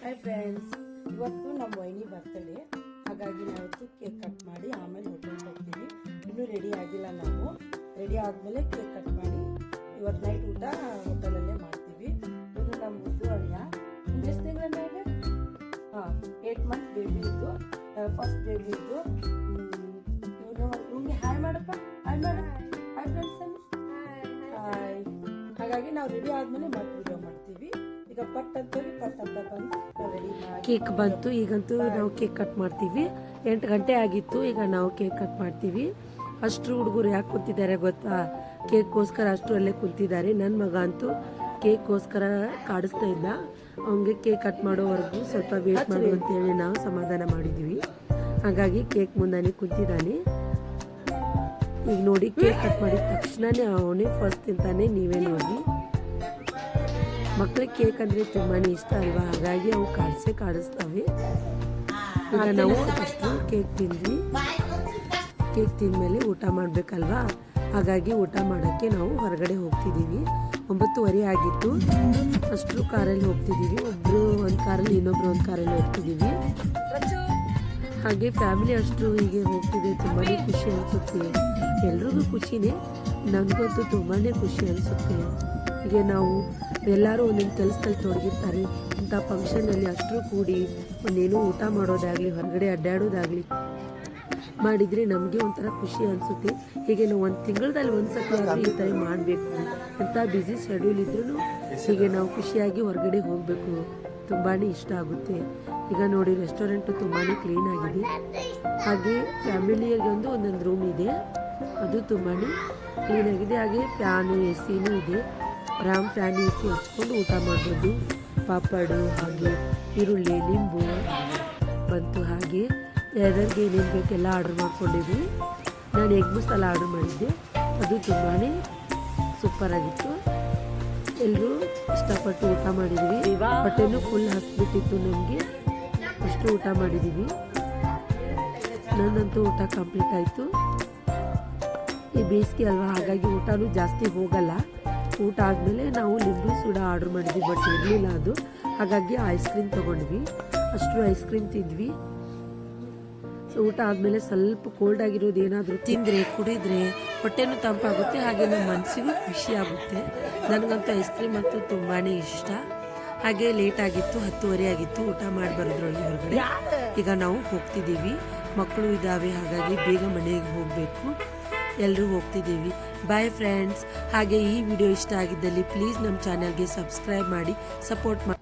Hi friends, ಇವತ್ತು ನಮ್ಮ ವೈನಿ birthday. ಹಾಗಾಗಿ ನಾವಿತ್ತು ಕೇಕ್ ಕಟ್ ಮಾಡಿ ಆಮೇಲೆ ಹೋಟೆಲ್ಗೆ ಹೋಗ್ತೀವಿ. ಇನ್ನೂ ರೆಡಿ ಆಗಿಲ್ಲ. ನಾವು ರೆಡಿ ಆದಮೇಲೆ ಕೇಕ್ ಕಟ್ ಮಾಡಿ ಇವತ್ತು ನೈಟ್ ಊಟ ಹೋಟೆಲಲ್ಲೇ ಮಾಡ್ತೀವಿ. ಇದು ನಮ್ಮ ಮುದ್ದು ಅಳಿಯ. ಎಷ್ಟು ತಿಂಗಳ ಹಾಂ 8 ಮಂತ್ ಬೇಬಿ ಇದ್ದು, ಫಸ್ಟ್ ಬೇಬಿ ಇದ್ದು. ಇವನಿಗೆ ಹಾಯ್ ಮಾಡಪ್ಪ, ಹಾಯ್ ಮಾಡ, ಹಾಯ್ ಫ್ರೆಂಡ್ಸ್ ಅಲ್ಲಿ ಹಾಯ್. ಹಾಗಾಗಿ ನಾವು ರೆಡಿ ಆದಮೇಲೆ ಮತ್ತೆ ವಿಡಿಯೋ ಮಾಡ್ತೀವಿ. ಈಗ ಪಟ್ ಅಂತ ಬಂದು ರೆಡಿ ಕೇಕ್ ಬಂತು. ಈಗಂತೂ ನಾವು ಕೇಕ್ ಕಟ್ ಮಾಡ್ತೀವಿ. 8 ಗಂಟೆ ಆಗಿತ್ತು. ಈಗ ನಾವು ಕೇಕ್ ಕಟ್ ಮಾಡ್ತೀವಿ. ಅಷ್ಟು ಹುಡುಗರು ಯಾಕೆ ಕುಂತಿದ್ದಾರೆ ಗೊತ್ತಾ? ಕೇಕ್ಗೋಸ್ಕರ ಅಷ್ಟು ಅಲ್ಲೇ ಕುಂತಿದ್ದಾರೆ. ನನ್ನ ಮಗ ಅಂತೂ ಕೇಕ್ಗೋಸ್ಕರ ಕಾಡಿಸ್ತಾ ಇದ್ದ. ಅವನಿಗೆ ಕೇಕ್ ಕಟ್ ಮಾಡೋವರೆಗೂ ಸ್ವಲ್ಪ ವೇಟ್ ಮಾಡು ಅಂತೇಳಿ ನಾವು ಸಮಾಧಾನ ಮಾಡಿದ್ವಿ. ಹಾಗಾಗಿ ಕೇಕ್ ಮುಂದಾನೆ ಕುಂತಿದ್ದಾನೆ. ಈಗ ನೋಡಿ, ಕೇಕ್ ಕಟ್ ಮಾಡಿದ ತಕ್ಷಣನೇ ಅವನೇ ಫಸ್ಟ್ ತಿಂತಾನೆ. ನೀವೇ ನೋಡಿ, ಮಕ್ಕಳಿಗೆ ಕೇಕ್ ಅಂದರೆ ತುಂಬಾ ಇಷ್ಟ ಅಲ್ವಾ? ಹಾಗಾಗಿ ಅವು ಕಾಡಿಸ್ತವೆ. ಈಗ ನಾವು ಫಸ್ಟು ಕೇಕ್ ತಿಂದ್ವಿ. ಕೇಕ್ ತಿಂದಮೇಲೆ ಊಟ ಮಾಡಬೇಕಲ್ವಾ? ಹಾಗಾಗಿ ಊಟ ಮಾಡೋಕ್ಕೆ ನಾವು ಹೊರಗಡೆ ಹೋಗ್ತಿದ್ದೀವಿ. 9:30 ಆಗಿತ್ತು. ಅಷ್ಟು ಕಾರಲ್ಲಿ ಹೋಗ್ತಿದ್ದೀವಿ. ಒಬ್ಬರು ಒಂದು ಕಾರಲ್ಲಿ, ಇನ್ನೊಬ್ರು ಒಂದು ಕಾರಲ್ಲಿ ಹೋಗ್ತಿದ್ದೀವಿ. ಹಾಗೆ ಫ್ಯಾಮಿಲಿ ಅಷ್ಟು ಹೀಗೆ ಹೋಗ್ತಿದೆ. ತುಂಬಾ ಖುಷಿ ಅನಿಸುತ್ತೆ. ಎಲ್ರಿಗೂ ಖುಷಿನೇ, ನನಗಂತೂ ತುಂಬಾ ಖುಷಿ ಅನಿಸುತ್ತೆ. ಹೀಗೆ ನಾವು ಎಲ್ಲರೂ ಒಂದೊಂದು ಕೆಲಸದಲ್ಲಿ ತೊಡಗಿರ್ತಾರೆ. ಇಂಥ ಫಂಕ್ಷನಲ್ಲಿ ಅಷ್ಟರೂ ಕೂಡಿ ಒಂದೇನೋ ಊಟ ಮಾಡೋದಾಗಲಿ, ಹೊರಗಡೆ ಅಡ್ಡಾಡೋದಾಗಲಿ ಮಾಡಿದರೆ ನಮಗೆ ಒಂಥರ ಖುಷಿ ಅನಿಸುತ್ತೆ. ಹೀಗೆ ನಾವು ಒಂದು ತಿಂಗಳಲ್ಲಿ ಒಂದು ಸತಿ ಆಗಲಿ ಈ ಥರ ಮಾಡಬೇಕು. ಎಂಥ ಬ್ಯುಸಿ ಶೆಡ್ಯೂಲ್ ಇದ್ರೂ ಹೀಗೆ ನಾವು ಖುಷಿಯಾಗಿ ಹೊರಗಡೆ ಹೋಗಬೇಕು. ತುಂಬಾ ಇಷ್ಟ ಆಗುತ್ತೆ. ಈಗ ನೋಡಿ, ರೆಸ್ಟೋರೆಂಟು ತುಂಬಾ ಕ್ಲೀನ್ ಆಗಿದೆ. ಹಾಗೆ ಫ್ಯಾಮಿಲಿಯರಿಗೆ ಒಂದೊಂದು ರೂಮ್ ಇದೆ, ಅದು ತುಂಬಾ ಕ್ಲೀನ್ ಆಗಿದೆ. ಹಾಗೆ ಫ್ಯಾನು, AC ಇದೆ. ಆರಾಮ್ ಫ್ಯಾನ್ AC ಹಚ್ಕೊಂಡು ಊಟ ಮಾಡ್ಬೋದು. ಪಾಪಡು, ಹಾಗೆ ಈರುಳ್ಳಿ, ಲಿಂಬು ಬಂತು. ಹಾಗೆ ಯಾರ್ಯಾರಿಗೆ ಏನೇನು ಬೇಕೆಲ್ಲ ಆರ್ಡ್ರ್ ಮಾಡ್ಕೊಂಡಿದ್ವಿ. ನಾನು ಎಗ್ ಮಸಾಲ ಆರ್ಡ್ರ್ ಮಾಡಿದ್ದೆ. ಅದು ತುಂಬಾ ಸೂಪರಾಗಿತ್ತು. ಎಲ್ಲರೂ ಇಷ್ಟಪಟ್ಟು ಊಟ ಮಾಡಿದ್ವಿ. ಹೊಟ್ಟೆನೂ ಫುಲ್ ಹಸ್ಬಿಟ್ಟಿತ್ತು ನಮಗೆ. ಅಷ್ಟು ಊಟ ಮಾಡಿದ್ದೀವಿ. ನನ್ನಂತೂ ಊಟ ಕಂಪ್ಲೀಟ್ ಆಯಿತು. ಈ ಬೇಸಿಗೆ ಅಲ್ವಾ, ಹಾಗಾಗಿ ಊಟನೂ ಜಾಸ್ತಿ ಹೋಗಲ್ಲ. ಊಟ ಆದಮೇಲೆ ನಾವು ಲಿಂಬು ಸೋಡಾ ಆರ್ಡ್ರ್ ಮಾಡಿದ್ವಿ, ಬಟ್ ಇರಲಿಲ್ಲ ಅದು. ಹಾಗಾಗಿ ಐಸ್ ಕ್ರೀಮ್ ತೊಗೊಂಡ್ವಿ. ಅಷ್ಟು ಐಸ್ ಕ್ರೀಮ್ ತಿಂದ್ವಿ. ಸೊ ಊಟ ಆದಮೇಲೆ ಸ್ವಲ್ಪ ಕೋಲ್ಡ್ ಆಗಿರೋದು ಏನಾದರೂ ತಿಂದರೆ, ಕುಡಿದ್ರೆ ಹೊಟ್ಟೆನೂ ತಂಪಾಗುತ್ತೆ. ಹಾಗೆ ನಮ್ಮ ಮನಸ್ಸಿಗೂ ಖುಷಿ ಆಗುತ್ತೆ. ನನಗಂತೂ ಐಸ್ ಕ್ರೀಮ್ ಅಂತೂ ತುಂಬಾ ಇಷ್ಟ. ಹಾಗೆ ಲೇಟ್ ಆಗಿತ್ತು, 10:30 ಆಗಿತ್ತು. ಊಟ ಮಾಡಿ ಬರೋದ್ರೊಳಗೆ ಹೊರಗಡೆ ಈಗ ನಾವು ಹೋಗ್ತಿದ್ದೀವಿ. ಮಕ್ಕಳು ಇದ್ದಾವೆ, ಹಾಗಾಗಿ ಬೇಗ ಮನೆಗೆ ಹೋಗಬೇಕು. ಎಲ್ಲರೂ ಹೋಗ್ತಿದ್ದೀವಿ. Bye friends. ಹಾಗೆ ಈ ವಿಡಿಯೋ ಇಷ್ಟ ಆಗಿದ್ದಲ್ಲಿ ಪ್ಲೀಸ್ ನಮ್ಮ ಚಾನಲ್ಗೆ ಸಬ್ಸ್ಕ್ರೈಬ್ ಮಾಡಿ, ಸಪೋರ್ಟ್ ಮಾಡಿ.